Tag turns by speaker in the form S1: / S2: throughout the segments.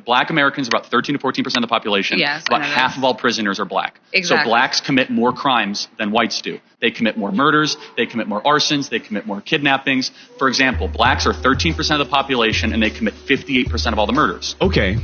S1: Black Americans are about 13 to 14% of the population.
S2: Yes,
S1: about half of all prisoners are black.
S2: Exactly.
S1: So blacks commit more crimes than whites do. They commit more murders, they commit more arsons, they commit more kidnappings. For example, blacks are 13% of the population and they commit 58% of all the murders.
S3: Okay.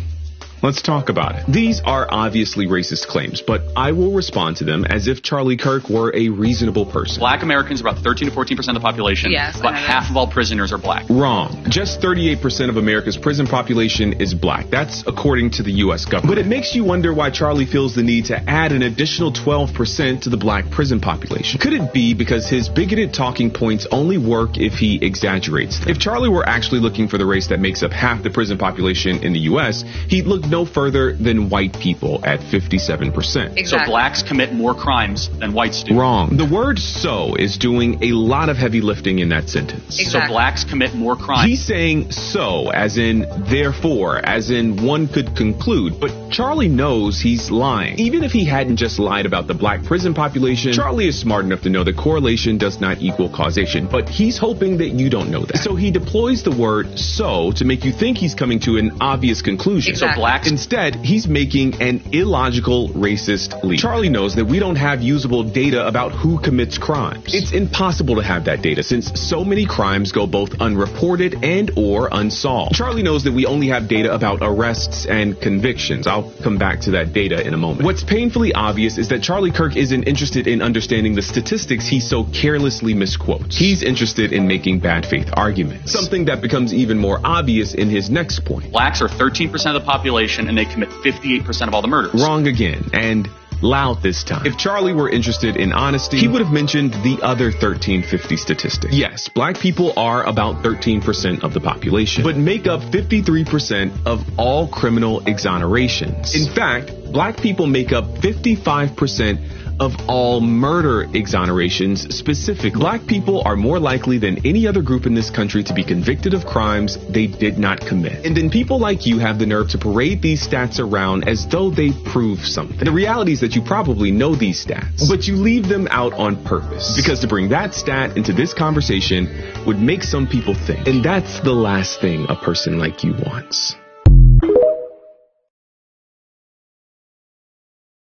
S3: Let's talk about it. These are obviously racist claims, but I will respond to them as if Charlie Kirk were a reasonable person.
S1: Black Americans are about 13 to 14% of the population.
S2: Yes,
S1: about half of all prisoners are black.
S3: Wrong. Just 38% of America's prison population is black. That's according to the U.S. government. But it makes you wonder why Charlie feels the need to add an additional 12% to the black prison population. Could it be because his bigoted talking points only work if he exaggerates them? If Charlie were actually looking for the race that makes up half the prison population in the U.S., he'd look no further than white people at 57%.
S2: Exactly.
S1: So blacks commit more crimes than whites do.
S3: Wrong. The word "so" is doing a lot of heavy lifting in that sentence.
S1: So blacks commit more crimes.
S3: He's saying "so" as in therefore, as in one could conclude, but Charlie knows he's lying. Even if he hadn't just lied about the black prison population, Charlie is smart enough to know that correlation does not equal causation, but he's hoping that you don't know that. So he deploys the word "so" to make you think he's coming to an obvious conclusion.
S1: So blacks
S3: Instead, he's making an illogical, racist leap. Charlie knows that we don't have usable data about who commits crimes. It's impossible to have that data since so many crimes go both unreported and or unsolved. Charlie knows that we only have data about arrests and convictions. I'll come back to that data in a moment. What's painfully obvious is that Charlie Kirk isn't interested in understanding the statistics he so carelessly misquotes. He's interested in making bad faith arguments. Something that becomes even more obvious in his next point.
S1: Blacks are 13% of the population and they commit 58% of all the murders.
S3: Wrong again, and loud this time. If Charlie were interested in honesty, he would have mentioned the other 1350 statistic. Yes, black people are about 13% of the population, but make up 53% of all criminal exonerations. In fact, black people make up 55% of all murder exonerations specifically. Black people are more likely than any other group in this country to be convicted of crimes they did not commit. And then people like you have the nerve to parade these stats around as though they prove something. And the reality is that you probably know these stats, but you leave them out on purpose because to bring that stat into this conversation would make some people think. And that's the last thing a person like you wants.